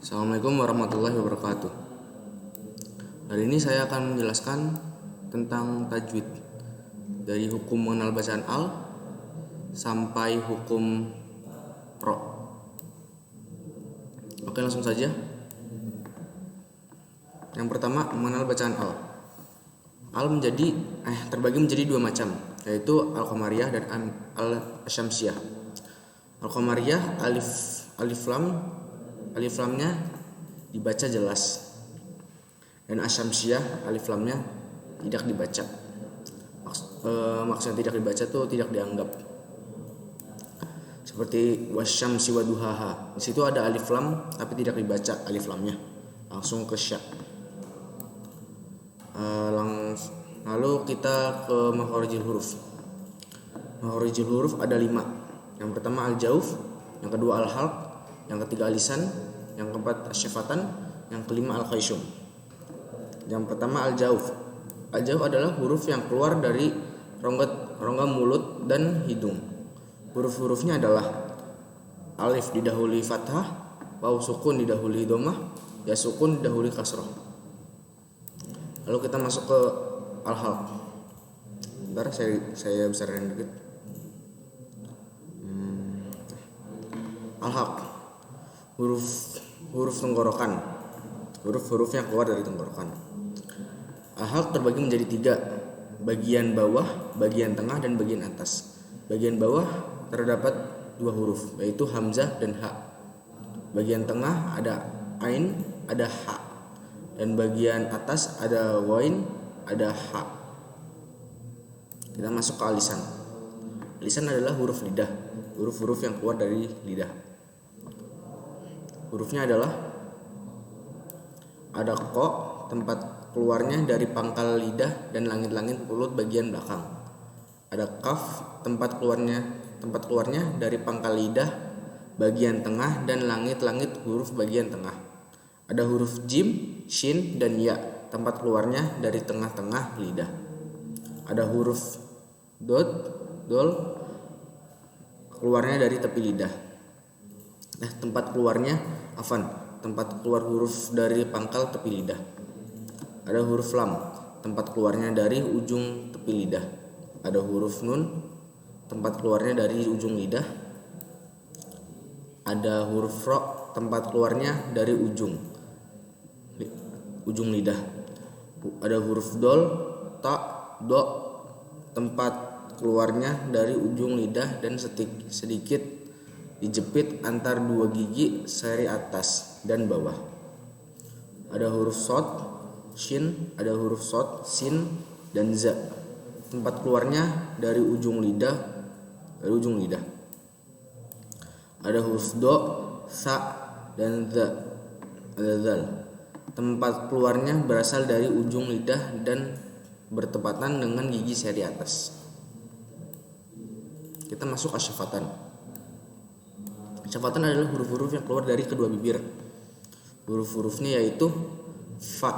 Assalamualaikum warahmatullahi wabarakatuh. Hari ini saya akan menjelaskan tentang tajwid, dari hukum mengenal bacaan al sampai hukum ro. Oke, langsung saja. Yang pertama, mengenal bacaan al. Al terbagi menjadi dua macam, yaitu al-qamariyah dan al-syamsiyah. Al-qamariyah alif lamnya dibaca jelas, dan asyamsiyah alif lamnya tidak dibaca. Maksudnya tidak dibaca tuh tidak dianggap. Seperti wasyamsi waduhaha. Di situ ada alif lam tapi tidak dibaca alif lamnya, langsung ke sya. Lalu kita ke makharijul huruf. Makharijul huruf ada 5. Yang pertama al-jauf, yang kedua al-halq, yang ketiga al-lisan, yang keempat asyafatan, yang kelima al-khayshum. Yang pertama al-jauf. Al-jauf adalah huruf yang keluar dari rongga mulut dan hidung. Huruf-hurufnya adalah alif didahului fathah, waw sukun didahului dhammah, ya sukun didahului kasrah. Lalu kita masuk ke al-halq. Bentar, saya besarin dikit. Al-halq, huruf tenggorokan, huruf-huruf yang keluar dari tenggorokan. Al-halq terbagi menjadi 3, bagian bawah, bagian tengah, dan bagian atas. Bagian bawah terdapat 2 huruf, yaitu hamzah dan ha. Bagian tengah ada ain, ada ha, dan bagian atas ada wain, ada ha. Kita masuk ke lisan. Lisan adalah huruf lidah, huruf-huruf yang keluar dari lidah. Hurufnya adalah ada ko, tempat keluarnya dari pangkal lidah dan langit-langit mulut bagian belakang. Ada kaf, tempat keluarnya dari pangkal lidah bagian tengah dan langit-langit huruf bagian tengah. Ada huruf jim, shin, dan ya, tempat keluarnya dari tengah-tengah lidah. Ada huruf dol, keluarnya dari tepi lidah. Tempat keluar huruf dari pangkal tepi lidah. Ada huruf lam, tempat keluarnya dari ujung tepi lidah. Ada huruf nun, tempat keluarnya dari ujung lidah. Ada huruf ro, tempat keluarnya dari ujung lidah. Ada huruf dol, ta, do, tempat keluarnya dari ujung lidah dan sedikit dijepit antar 2 gigi seri atas dan bawah. Ada huruf sod, shin, ada huruf sod, sin, dan za, tempat keluarnya dari ujung lidah. Ada huruf do, sa, dan za, ada zal, tempat keluarnya berasal dari ujung lidah dan bertepatan dengan gigi seri atas. Kita masuk asyafatan. Asyafatan adalah huruf-huruf yang keluar dari kedua bibir. Huruf-hurufnya yaitu fa,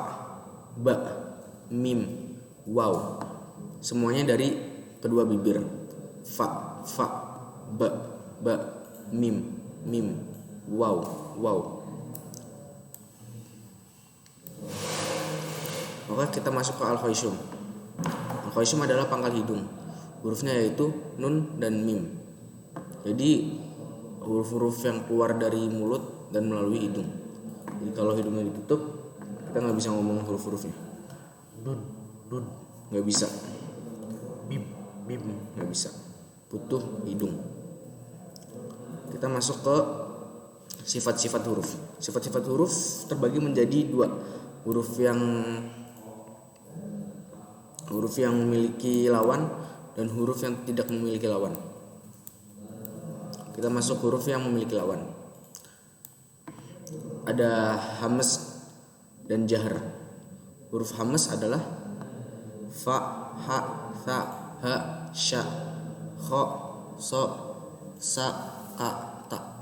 ba, mim, waw. Semuanya dari kedua bibir. Fa, ba, mim, waw. Maka kita masuk ke al-khayshum. Al-khayshum adalah pangkal hidung. Hurufnya yaitu nun dan mim. Jadi huruf-huruf yang keluar dari mulut dan melalui hidung. Jadi kalau hidungnya ditutup, kita nggak bisa ngomong huruf-hurufnya. Nun nggak bisa. Mim nggak bisa. Butuh hidung. Kita masuk ke sifat-sifat huruf. Sifat-sifat huruf terbagi menjadi 2, huruf yang memiliki lawan dan huruf yang tidak memiliki lawan. Kita masuk huruf yang memiliki lawan. Ada hamz dan jahr. Huruf hamz adalah fa, ha, tha, ha, sya, kha, so, sa, ka, ta.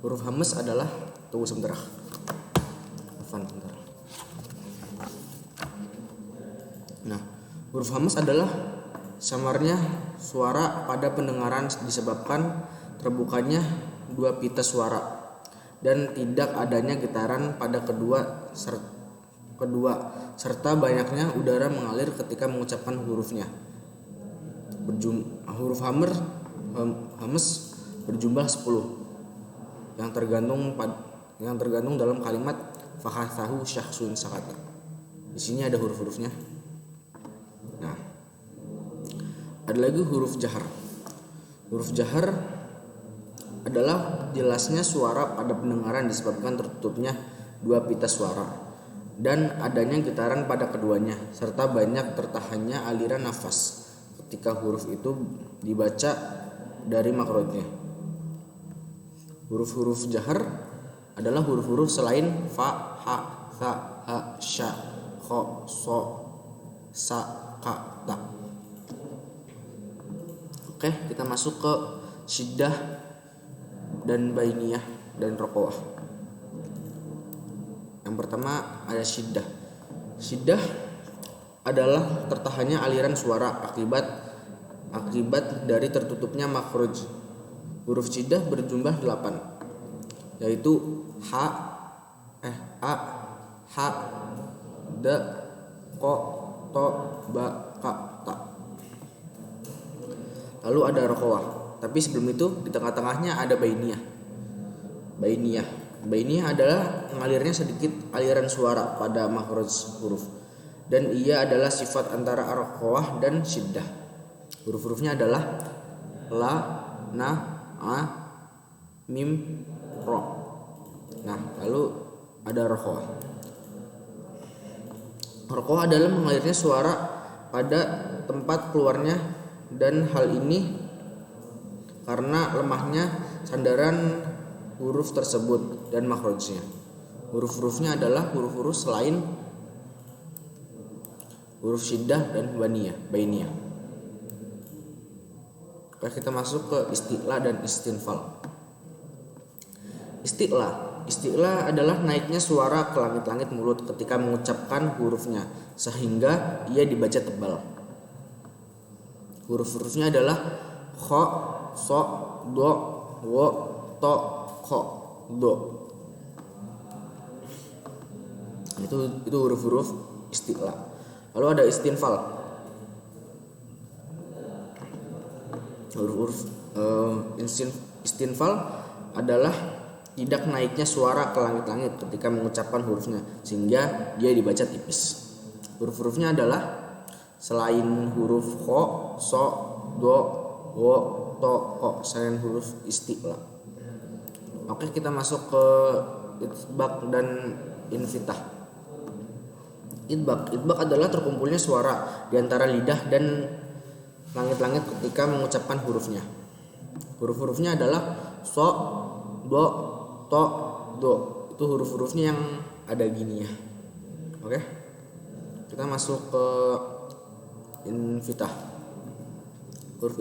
Huruf hamz adalah, tunggu sebentar. Huruf hamz adalah samarnya suara pada pendengaran disebabkan terbukanya 2 pita suara dan tidak adanya getaran pada kedua serta banyaknya udara mengalir ketika mengucapkan hurufnya. Huruf hames berjumlah 10 yang tergantung dalam kalimat fahathahu syakhsun sakata. Di sini ada huruf-hurufnya. Nah, ada lagi huruf jahar. Huruf jahar adalah jelasnya suara pada pendengaran disebabkan tertutupnya dua pita suara dan adanya getaran pada keduanya serta banyak tertahannya aliran nafas ketika huruf itu dibaca dari makrojnya. Huruf-huruf jahar adalah huruf-huruf selain fa, ha, tha, ha, sya, kho, so, sa, ka, ta. Oke, kita masuk ke syiddah dan bainiyah dan roqawah. Yang pertama ada syiddah. Syiddah adalah tertahannya aliran suara akibat dari tertutupnya makhraj. Huruf syiddah berjumlah 8, yaitu ha, da, ko, to, ba, ka, ta. Lalu ada roqawah. Tapi sebelum itu di tengah-tengahnya ada bainiyah. Bainiyah adalah mengalirnya sedikit aliran suara pada makhraj huruf, dan ia adalah sifat antara roqawah dan syiddah. Huruf-hurufnya adalah la, na, a, mim, ro. Nah, lalu ada roqawah. Roqawah adalah mengalirnya suara pada tempat keluarnya, dan hal ini karena lemahnya sandaran huruf tersebut dan makhrajnya. Huruf-hurufnya adalah huruf-huruf selain huruf syiddah dan bainiyah. Oke, kita masuk ke isti'la dan istinfal. Isti'la adalah naiknya suara ke langit-langit mulut ketika mengucapkan hurufnya sehingga ia dibaca tebal. Huruf-hurufnya adalah kho, so, do, wo, to, ko, do. Itu huruf-huruf isti'la. Lalu ada istinfal. Huruf-huruf istinfal adalah tidak naiknya suara ke langit-langit ketika mengucapkan hurufnya sehingga dia dibaca tipis. Huruf-hurufnya adalah selain huruf kho, so, do, wo, to, ko, selain huruf isti'la. Oke, kita masuk ke itbaq dan infitah. Itbaq adalah terkumpulnya suara di antara lidah dan langit-langit ketika mengucapkan hurufnya. Huruf-hurufnya adalah so, do, to, do. Itu huruf-hurufnya yang ada gini ya. Oke. Kita masuk ke infitah. Huruf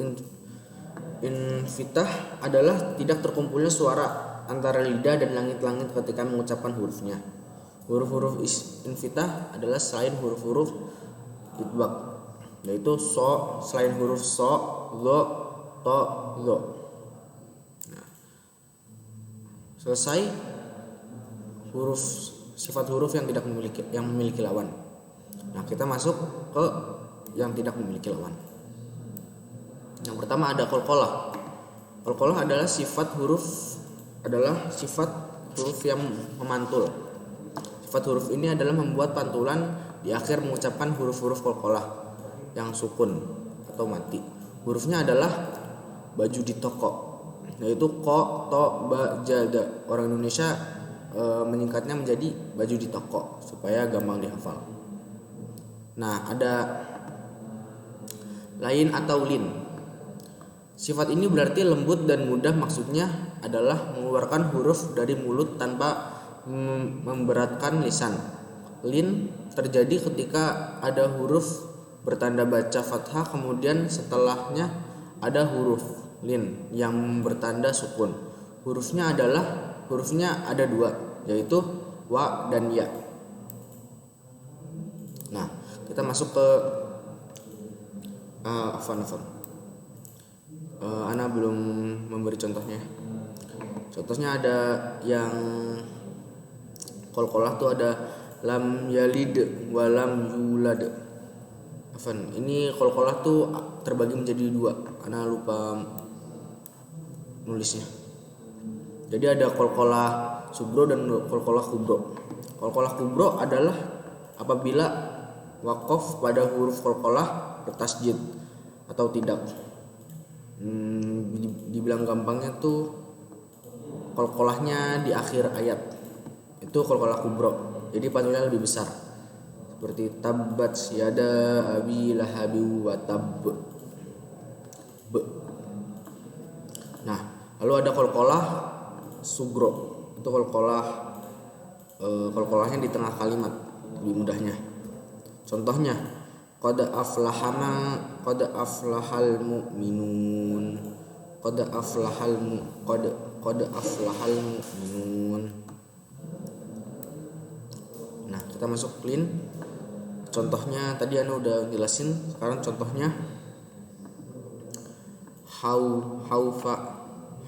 infitah adalah tidak terkumpulnya suara antara lidah dan langit-langit ketika mengucapkan hurufnya. Huruf-huruf infitah adalah selain huruf-huruf itbaq, yaitu so, selain huruf so, do, to, do. Nah, selesai sifat huruf yang memiliki lawan. Nah, kita masuk ke yang tidak memiliki lawan. Yang pertama ada qalqalah. Qalqalah adalah sifat huruf yang memantul. Sifat huruf ini adalah membuat pantulan di akhir mengucapkan huruf-huruf qalqalah yang sukun atau mati. Hurufnya adalah baju di toko, yaitu ko, to, ba, ja, da. Orang Indonesia menyingkatnya menjadi baju di toko supaya gampang dihafal. Nah, ada lain atau lin. Sifat ini berarti lembut dan mudah, maksudnya adalah mengeluarkan huruf dari mulut tanpa memberatkan lisan. Lin terjadi ketika ada huruf bertanda baca fathah kemudian setelahnya ada huruf lin yang bertanda sukun. Hurufnya ada dua, yaitu wa dan ya. Nah, kita masuk ke Ana belum memberi contohnya. Contohnya ada yang qalqalah tuh ada lam yalid wa lam yulad. Ini qalqalah tuh terbagi menjadi dua, karena lupa nulisnya. Jadi ada qalqalah subro dan qalqalah kubro. Qalqalah kubro adalah apabila waqaf pada huruf qalqalah bertasjid atau tidak. Dibilang gampangnya tuh qalqalahnya di akhir ayat. Itu qalqalah kubro. Jadi pantulnya lebih besar. Seperti tabbat yada abi lahabi wa tab. Nah, lalu ada qalqalah sugro. Itu qalqalahnya di tengah kalimat, lebih mudahnya. Contohnya qad aflahal mu'minun. Qad aflahal mu'minun. Nah, kita masuk clean. Contohnya tadi Anda udah jelasin, sekarang contohnya haufa,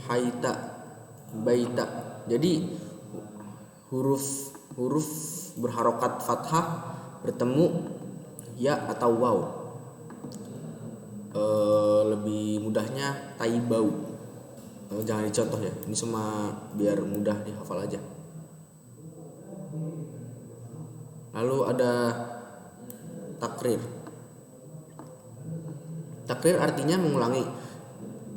haita, baita. Jadi huruf berharokat fathah bertemu ya atau waw. Lebih mudahnya taibau. Jangan dicontoh ya, ini semua biar mudah dihafal aja. Lalu ada takrir. Takrir artinya mengulangi.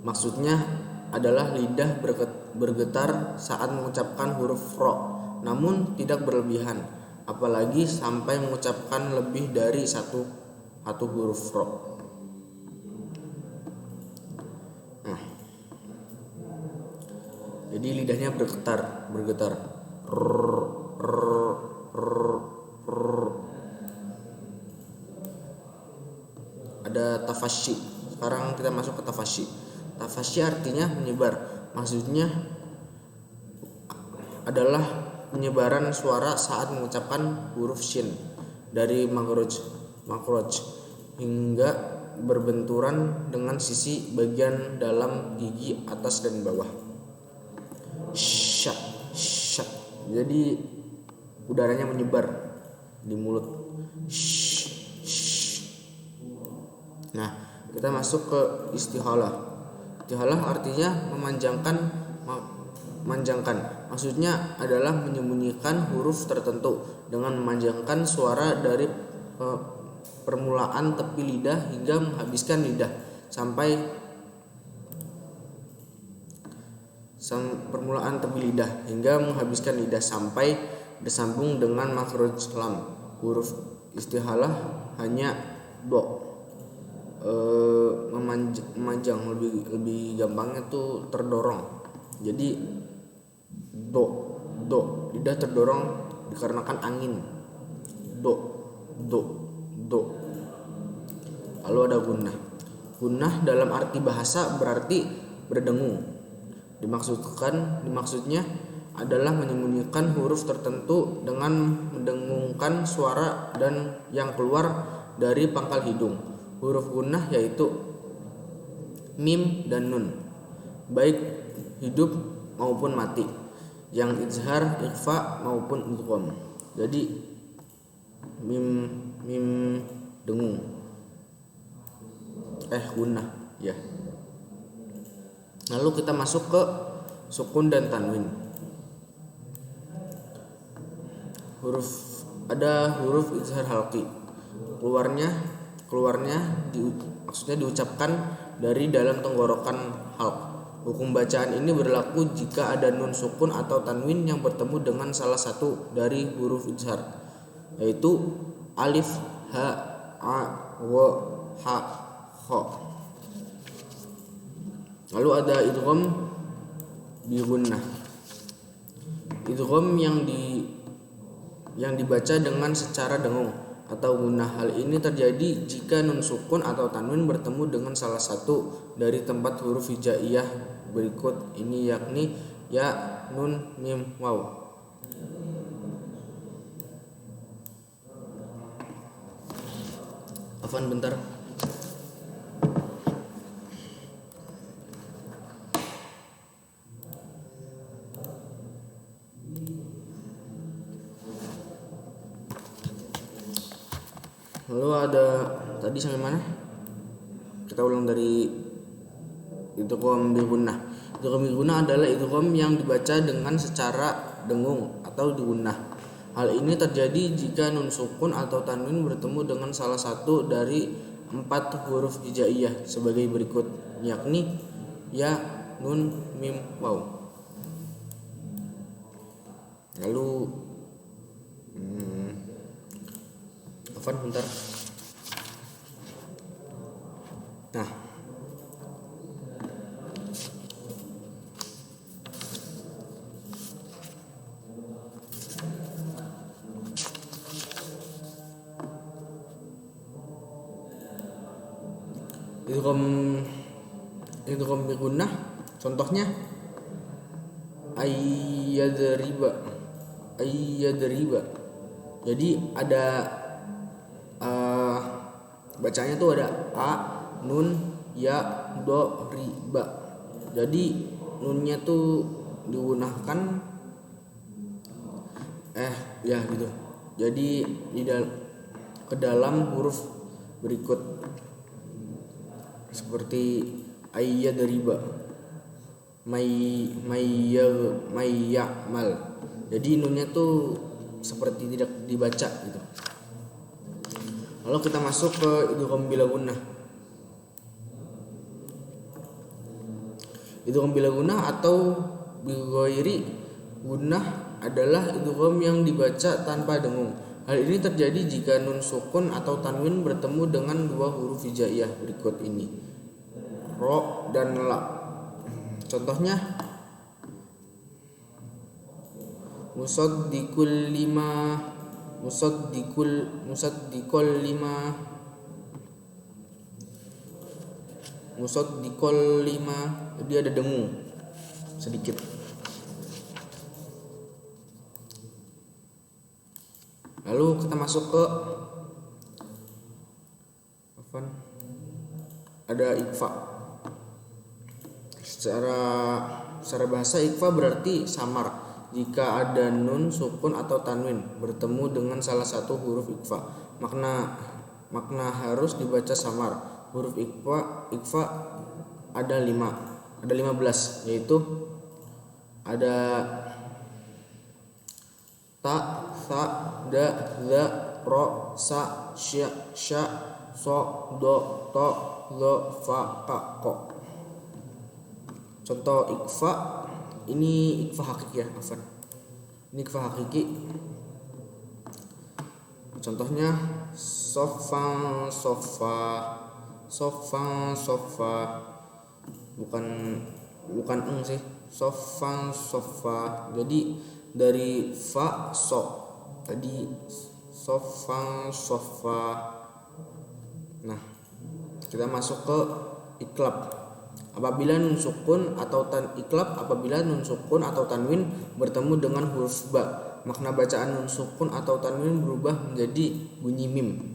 Maksudnya adalah lidah bergetar saat mengucapkan huruf ro, namun tidak berlebihan, apalagi sampai mengucapkan lebih dari satu huruf ro. Nah, jadi lidahnya bergetar. Ada tafasyi. Sekarang kita masuk ke tafasyi. Tafasyi artinya menyebar. Maksudnya adalah penyebaran suara saat mengucapkan huruf shin dari makhraj hingga berbenturan dengan sisi bagian dalam gigi atas dan bawah. Syak. Jadi udaranya menyebar di mulut. Nah, kita masuk ke istihalah. Istihalah artinya memanjangkan. Maksudnya adalah menyembunyikan huruf tertentu dengan memanjangkan suara dari permulaan tepi lidah hingga menghabiskan lidah sampai bersambung dengan makhraj lam. Huruf istihalah hanya do. Memanjang, lebih gampangnya tuh terdorong. Jadi do lidah terdorong dikarenakan angin. Do. Lalu ada gunnah dalam arti bahasa berarti berdengung. Dimaksudnya adalah menyembunyikan huruf tertentu dengan mendengungkan suara dan yang keluar dari pangkal hidung. Huruf gunnah yaitu mim dan nun, baik hidup maupun mati, yang izhar, ikhfa maupun idgham. Jadi mim dengung, gunnah ya. Lalu kita masuk ke sukun dan tanwin. Ada huruf izhar halqi. Keluarnya maksudnya diucapkan dari dalam tenggorokan halq. Hukum bacaan ini berlaku jika ada nun sukun atau tanwin yang bertemu dengan salah satu dari huruf izhar, yaitu alif, ha, a, wa, ha, kha. Lalu ada idgham bi gunnah. Idgham yang dibaca dengan secara dengung atau gunnah. Hal ini terjadi jika nun sukun atau tanwin bertemu dengan salah satu dari tempat huruf hijaiyah berikut ini, yakni ya, nun, mim, waw. Afwan bentar. Lalu ada tadi sampai mana? Kita ulang dari idgham bil gunnah. Idgham bil gunnah adalah idgham yang dibaca dengan secara dengung atau digunnah. Hal ini terjadi jika nun sukun atau tanwin bertemu dengan salah satu dari 4 huruf hijaiyah sebagai berikut, yakni ya, nun, mim, waw. Lalu Afan bentar. Nah, idgham bi gunnah contohnya ayyadriba. Jadi ada bacanya tuh ada a, nun, ya, do, riba. Jadi nunnya tuh digunakan ya gitu. Jadi ke dalam huruf berikut seperti ayyadriba, mayyamal. Jadi nunnya tuh seperti tidak dibaca gitu. Lalu kita masuk ke idgham bila gunnah. Idgham bila gunnah atau bi ghairi gunnah adalah idgham yang dibaca tanpa dengung. Hal ini terjadi jika nun sukun atau tanwin bertemu dengan 2 huruf hijaiyah berikut ini, ro dan la. Contohnya musaddiqul lima, dia ada dengung sedikit. Lalu kita masuk ke ada ikhfa. Secara bahasa ikhfa berarti samar jika ada nun sukun atau tanwin bertemu dengan salah satu huruf ikhfa. Makna harus dibaca samar. Huruf ikhfa ada 15, yaitu ada ta, sa, da, za, ro, sa, sya, so, do, to, zo, fa, ka, ko. Contoh ikhfa, ini ikhfa hakiki ya, afan. Ini ikhfa hakiki. Contohnya sofan, bukan sih, sofan. Jadi dari fa so, tadi sofan. Nah, kita masuk ke iklab. Apabila nun sukun atau tanwin bertemu dengan huruf ba, makna bacaan nun sukun atau tanwin berubah menjadi bunyi mim.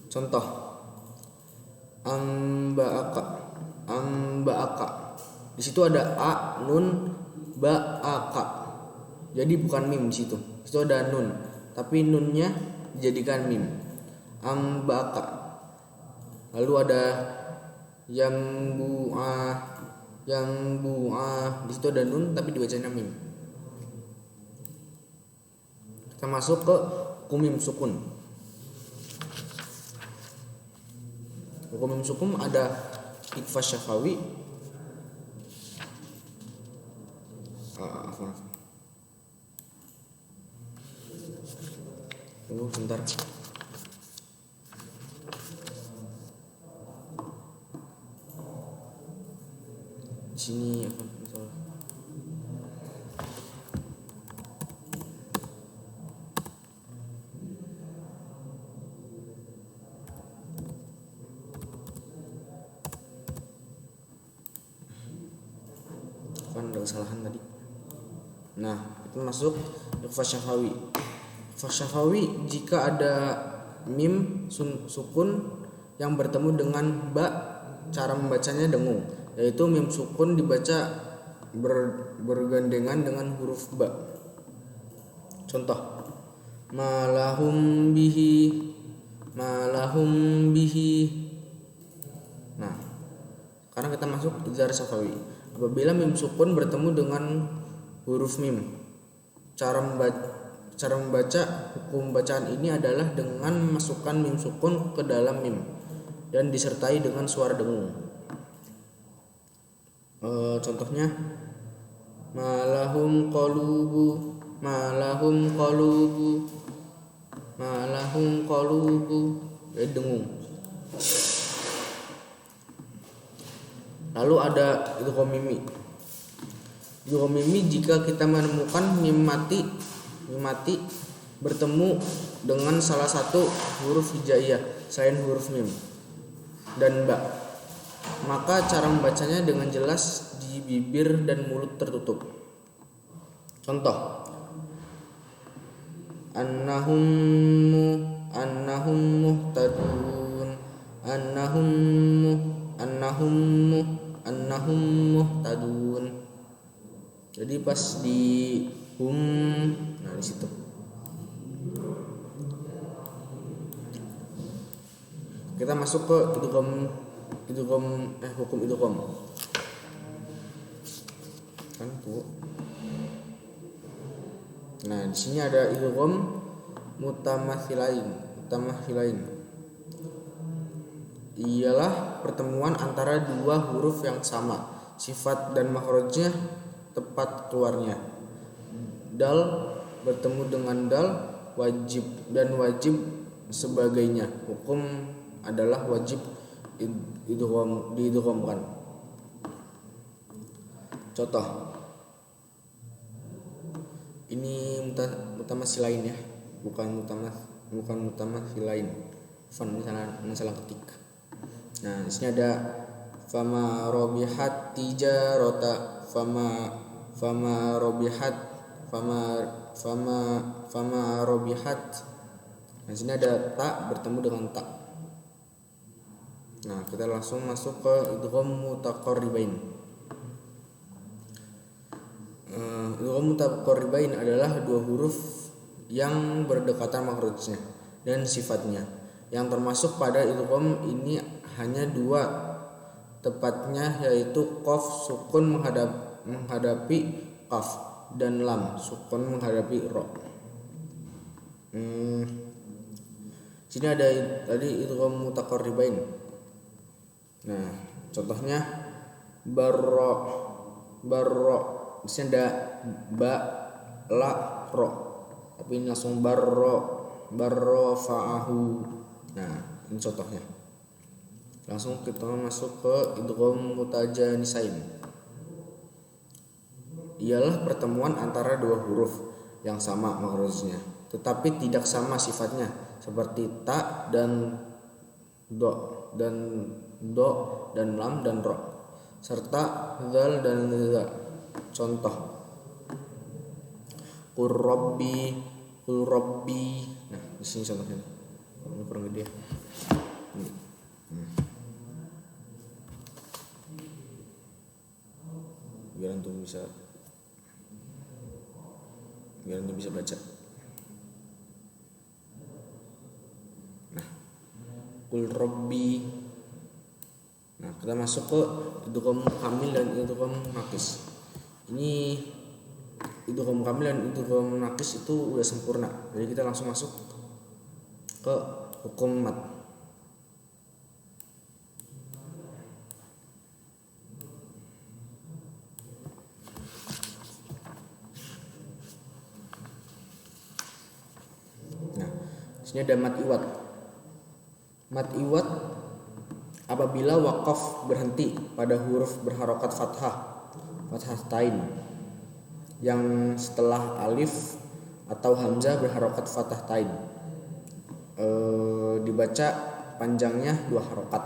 Contoh amba'aka. Di situ ada a, nun, ba, aka. Jadi bukan mim di situ. Di situ ada nun, tapi nunnya dijadikan mim. Amba'aka. Lalu ada yambu'ah. Di situ ada nun tapi dibacanya mim. Kita masuk ke hukum sukun. Hukum sukun ada ikhfa syafawi. Tunggu sebentar. Sini apa misalnya. Kan ada kesalahan tadi. Nah, itu masuk ikhfa syafawi. Ikhfa syafawi jika ada mim sukun yang bertemu dengan ba, cara membacanya dengung, yaitu mim sukun dibaca bergandengan dengan huruf ba. Contoh malahum bihi, malahum bihi. Nah, sekarang kita masuk izhar syafawi. Apabila mim sukun bertemu dengan huruf mim, cara membaca hukum bacaan ini adalah dengan memasukkan mim sukun ke dalam mim dan disertai dengan suara dengung. Contohnya malahum qalubu, malahum qalubu, malahum qalubu, dengung. Lalu ada idgham mimi. Idgham mimi jika kita menemukan mim mati bertemu dengan salah satu huruf hijaiyah selain huruf mim dan ba, maka cara membacanya dengan jelas di bibir dan mulut tertutup. Contoh annahum muhtadun, annahum muhtadun. Jadi pas di nah di situ kita masuk ke hukum idgham kan tuh. Nah di sini ada idgham mutamathilain. Ialah pertemuan antara dua huruf yang sama, sifat dan makhrajnya tepat keluarnya. Dal bertemu dengan dal, wajib sebagainya. Hukum adalah wajib diidghamkan. Contoh ini mutamathilain ya, bukan mutamathilain. Misalnya salah ketik. Nah, di sini ada fama robihat tijarota, fama robihat. Nah, di sini ada ta bertemu dengan ta. Nah, kita langsung masuk ke idgham mutaqarribain. Idgham mutaqarribain adalah dua huruf yang berdekatan makhrajnya dan sifatnya. Yang termasuk pada idgham ini hanya dua, tepatnya yaitu qaf sukun menghadapi qaf dan lam sukun menghadapi ro. Sini ada tadi idgham mutaqarribain. Nah, contohnya barro. Di sini ada ba, la, ro. Tapi ini langsung barro fa'ahu. Nah, ini contohnya. Langsung kita masuk ke idgham mutajanisain. Ialah pertemuan antara dua huruf yang sama makhrajnya, tetapi tidak sama sifatnya, seperti ta dan do dan lam dan ro, serta zal dan za. Contoh qul rabbi. Nah, di sini contohnya. Ini kurang gede. Biar antum bisa baca. Nah, qul rabbi. Nah, kita masuk ke idgham kamil dan idgham naqis. Ini idgham kamil dan idgham naqis itu udah sempurna. Jadi kita langsung masuk ke hukum mat. Nah, sini ada mat iwad. Mat iwad apabila waqaf berhenti pada huruf berharokat fathatain yang setelah alif atau hamzah berharokat fathatain, dibaca panjangnya 2 harokat.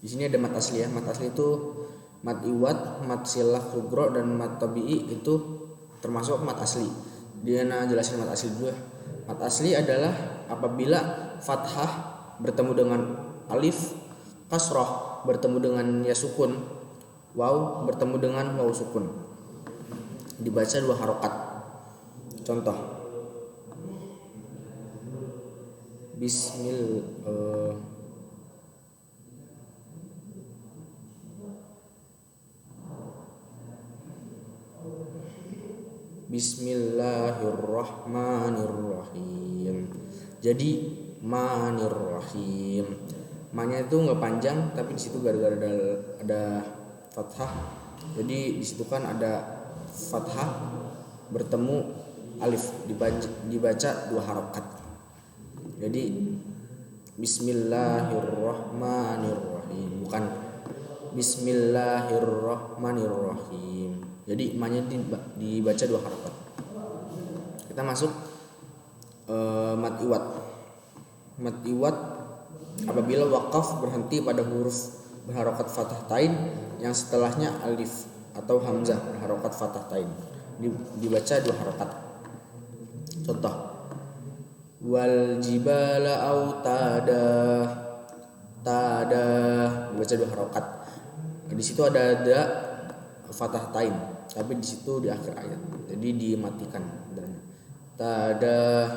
Di sini ada mat asli ya. Mat asli itu mat iwad, mat silah kubro dan mat tabi'i itu termasuk mat asli. Dia jelasin mat asli dulu. Mat asli adalah apabila fathah bertemu dengan alif, kasroh bertemu dengan ya sukun, waw bertemu dengan waw sukun. dibaca 2 harokat. Contoh, Bismillahirrahmanirrahim. Jadi manirrahim. Ma-nya itu nggak panjang, tapi di situ gara-gara ada fathah. Jadi di situ kan ada fathah bertemu alif, dibaca 2 harokat. Jadi Bismillahirrahmanirrahim, bukan Bismillahirrahmanirrahim. Jadi ma-nya dibaca 2 harokat. Kita masuk mad iwad. Mad iwad apabila wakaf berhenti pada huruf berharokat fathah tain yang setelahnya alif atau hamzah berharokat fathah tain, dibaca 2 harokat. Contoh, wal jibala autada, dibaca 2 harokat. Di situ ada fathah tain, tapi di situ di akhir ayat, jadi dimatikan. Tada.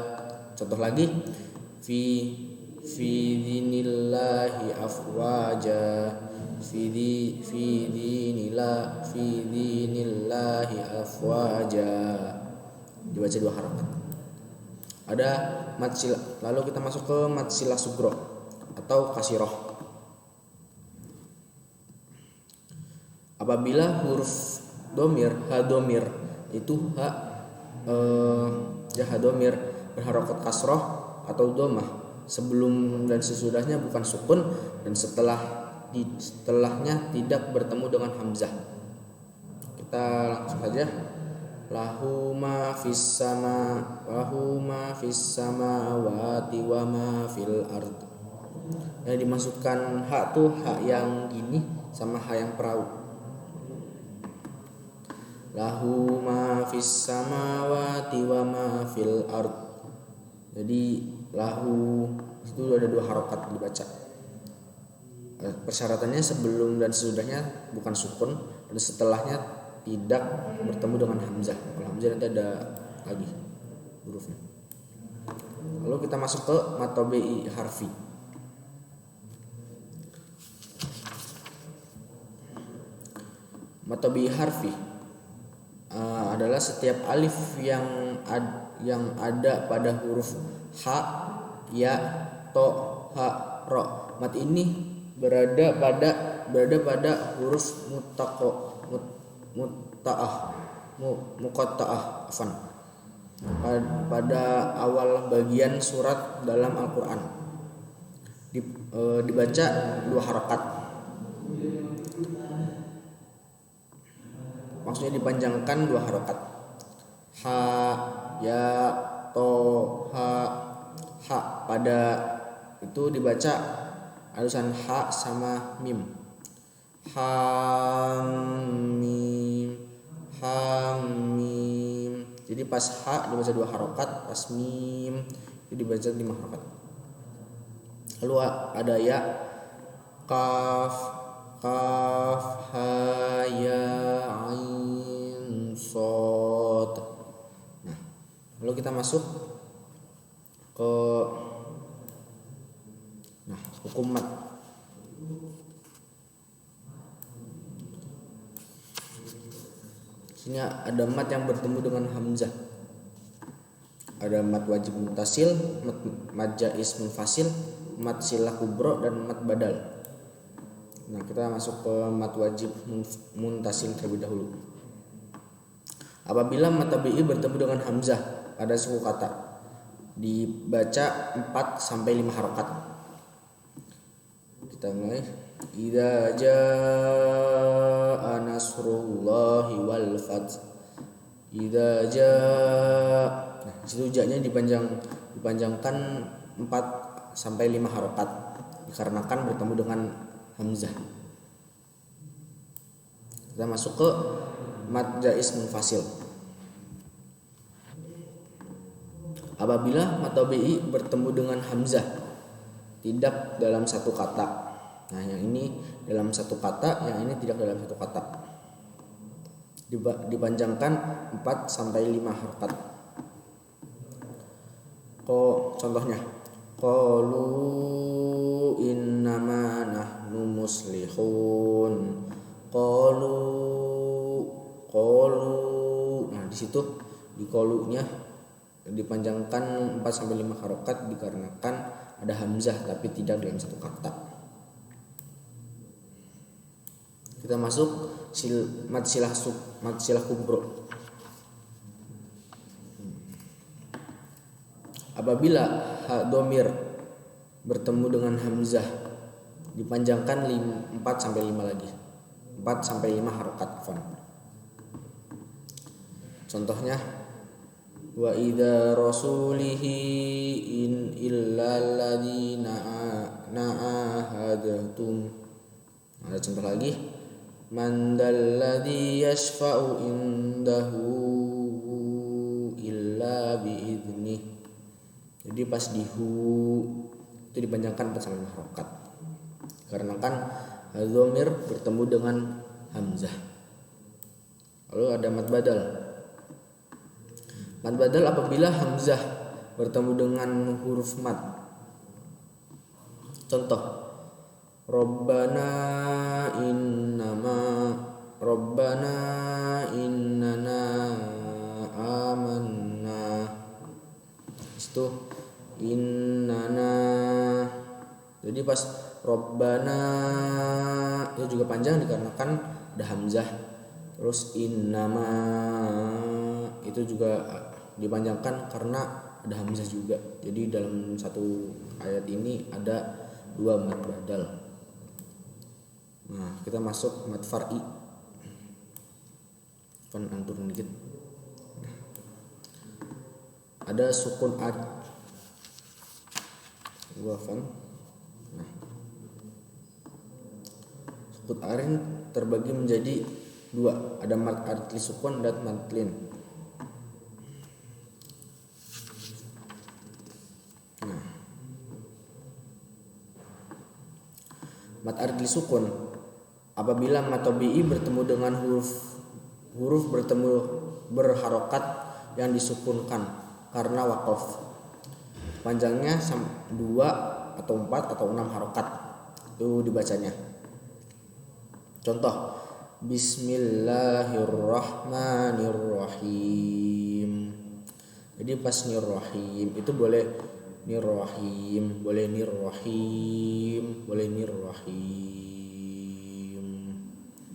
Contoh lagi, fi dinillahi afwaja, fi dinillahi afwaja, dibaca 2 harokat. Ada mad silah. Lalu kita masuk ke mad silah sugro atau kasirah. Apabila huruf domir, hadomir itu hadomir berharokat kasroh atau domah, sebelum dan sesudahnya bukan sukun, dan setelahnya tidak bertemu dengan hamzah. Kita langsung saja. Lahu ma fis samawati wa ma fil ard. Yang dimaksudkan hak tuh hak yang gini sama hak yang perahu. Lahu ma fis samawati wa ma fil ard. Jadi lahu itu ada 2 harokat dibaca. Persyaratannya sebelum dan sesudahnya bukan sukun, dan setelahnya tidak bertemu dengan hamzah. Kalau hamzah nanti ada lagi hurufnya. Lalu kita masuk ke mad tabi'i harfi. Mad tabi'i harfi adalah setiap alif yang ada pada huruf ha, ya, to, ha, ro. Mad ini berada pada huruf muqatta'ah pada awal bagian surat dalam Al-Qur'an. Dibaca 2 harokat. Maksudnya dipanjangkan 2 harokat. Ha, ya, to, ha. Pada itu dibaca halusan ha sama mim. Hamim. Jadi pas ha dibaca 2 harokat, pas mim itu dibaca 5 harokat. Lalu ada ya, kaf, ha, ya, ain, sod. Nah, lalu kita masuk ke hukum mad. Sini ada mad yang bertemu dengan hamzah. Ada mad wajib muntasil, mad jaiz munfasil, mad silah kubro, dan mad badal. Nah, kita masuk ke mad wajib muntasil terlebih dahulu. Apabila mad tabi'i bertemu dengan hamzah pada suku kata, dibaca 4 sampai 5 harokat. Kita mulai. Idza jaa nasrullahi wal fath. Idza jaa. Nah, situ ja-nya dipanjangkan 4 sampai 5 harokat dikarenakan bertemu dengan hamzah. Kita masuk ke mad jaiz munfasil. Apabila mad tabi'i bertemu dengan hamzah tidak dalam satu kata. Nah, yang ini dalam satu kata, yang ini tidak dalam satu kata. dipanjangkan 4 sampai 5 harokat. Contohnya qalu innama nahnu muslihun. Qalu. Nah, di situ di qalunya dipanjangkan 4 sampai 5 harokat dikarenakan ada hamzah tapi tidak dalam satu kata. Kita masuk mad silah kubro. Apabila ha domir bertemu dengan hamzah dipanjangkan 4 sampai 5 lagi. 4 sampai 5 harokat fon. Contohnya wa idza rasulihi in illa alladziina na'ahadtum. Ada contoh lagi man dalladzi yashfa'u indahu illa bi'idznih. Jadi pas di hu itu dipanjangkan 4 sampai 5 harokat. Karena kan dhamir bertemu dengan hamzah. Lalu ada mad badal. Mad badal apabila hamzah bertemu dengan huruf mad. Contoh Rabbana innana amanna. Itu innana. Jadi pas Rabbana itu juga panjang dikarenakan ada hamzah. Terus innama itu juga dipanjangkan karena ada hamzah juga. Jadi dalam satu ayat ini ada 2 mad badal. Nah, kita masuk mad far'i. Turun dikit. Ada sukun ad. Nah, sukun arin terbagi menjadi 2. Ada mad adli sukun dan mad lin. Nah, mad adli sukun apabila mad tabi'i bertemu dengan huruf berharokat yang disukunkan karena waqaf. Panjangnya 2 atau 4 atau 6 harokat itu dibacanya. Contoh Bismillahirrahmanirrahim. Jadi pas nirrahim itu boleh nirrahim, boleh nirrahim, boleh nirrahim,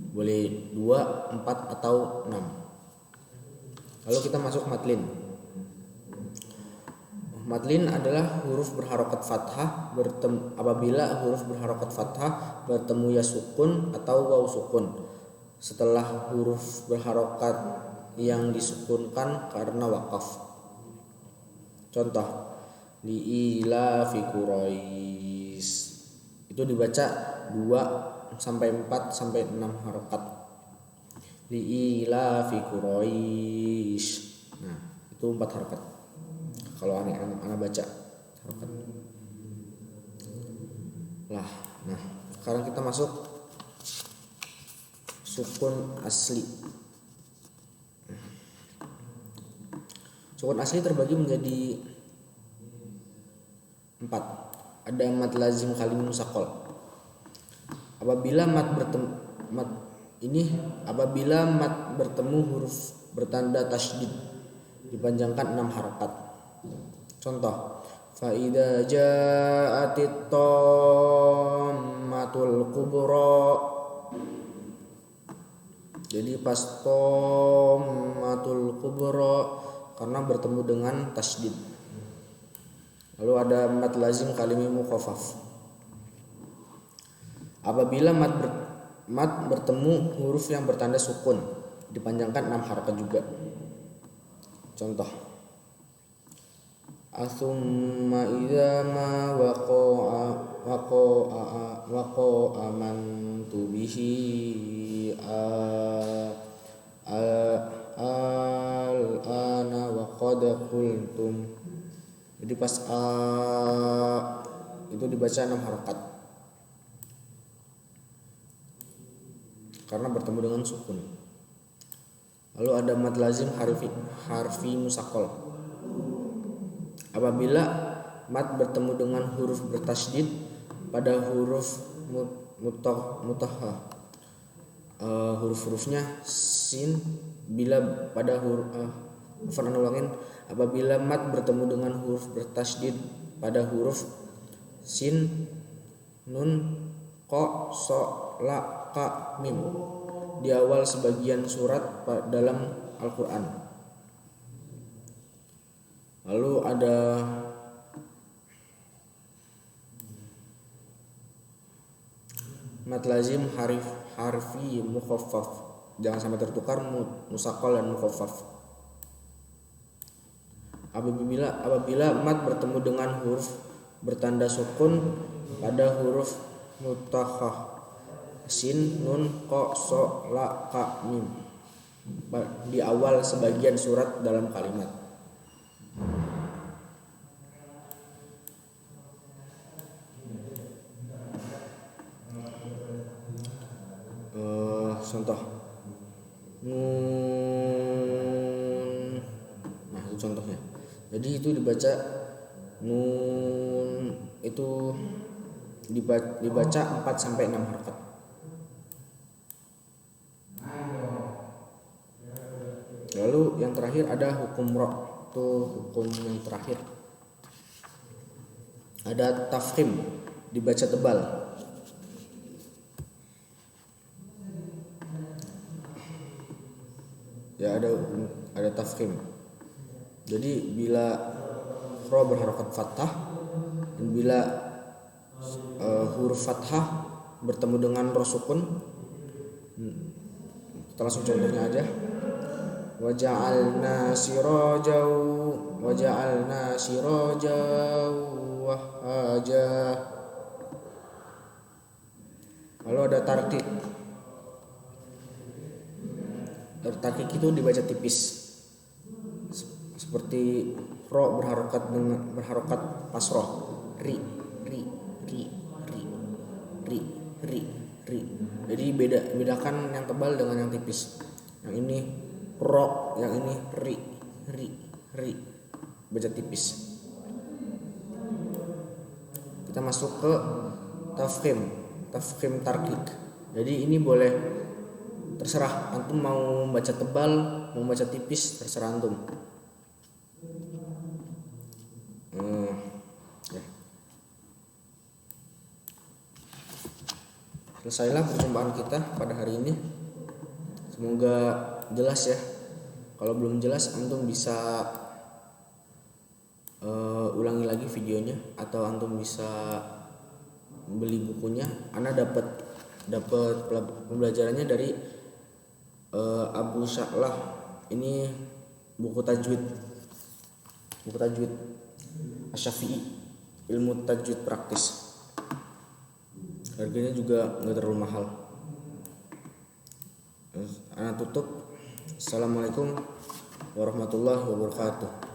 boleh 2, 4 atau 6. Lalu kita masuk madlin. Madlin adalah huruf berharokat fathah apabila huruf berharokat fathah bertemu ya sukun atau waw sukun setelah huruf berharokat yang disukunkan karena waqaf. Contoh li'ilafi Quraisy itu dibaca 2 sampai 4 sampai 6 harokat. Li'ilafi Quraisy. Nah, itu 4 harokat. Kalau anak baca harokat. Nah, sekarang kita masuk sukun asli. Sukun asli terbagi menjadi 4. Ada mad lazim kalim musaqal. Apabila mad bertemu huruf bertanda tasydid dipanjangkan 6 harokat. Contoh fa idza ja'atit tammatul kubra. Jadi pas tammatul kubra karena bertemu dengan tasydid. Lalu ada mad lazim kalimi mukhaffaf. Apabila mad bertemu huruf yang bertanda sukun dipanjangkan 6 harokat juga. Contoh asumma idza ma waqa'a amantu bihi al-ana wa qad qultum. Jadi pas itu dibaca 6 harokat karena bertemu dengan sukun. Lalu ada mad lazim harfi musaqqal. Apabila mad bertemu dengan huruf bertasydid pada huruf mutahha, huruf-hurufnya sin, bila pada apabila mad bertemu dengan huruf bertasydid pada huruf sin, nun, qa, so, la, ka, mim di awal sebagian surat dalam Al-Quran. Lalu ada mad lazim harfi mukhaffaf, jangan sampai tertukar musaqqal dan mukhaffaf. Apabila mad bertemu dengan huruf bertanda sukun pada huruf mutahhah sin, nun, qa, so, la, ka, mim di awal sebagian surat dalam kalimat. Contoh nun, nah itu contohnya. Jadi itu dibaca nun itu dibaca 4 sampai 6 harakat. Lalu yang terakhir ada hukum ra, itu hukum yang terakhir. Ada tafkhim, dibaca tebal. Ya ada tafkhim. Jadi bila ra berharokat fathah dan bila huruf fathah bertemu dengan ra sukun, kita langsung contohnya aja. Waja'alna sirajan wahhaja. Lalu ada tarqiq. Tarqiq itu dibaca tipis, seperti ra berharokat kasrah, ri. Jadi bedakan yang tebal dengan yang tipis. Yang ini ra, yang ini ri. Baca tipis. Kita masuk ke tafkhim tarqiq. Jadi ini boleh, terserah antum mau baca tebal, mau baca tipis, terserah antum. Ya. Selesailah perjumpaan kita pada hari ini. Semoga jelas ya. Kalau belum jelas antum bisa ulangi lagi videonya, atau antum bisa beli bukunya. Ana dapat pembelajarannya dari Abu Sya'lah. Ini buku tajwid Asy-Syafi'i, ilmu tajwid praktis. Harganya juga nggak terlalu mahal. Ana tutup. Assalamualaikum warahmatullahi wabarakatuh.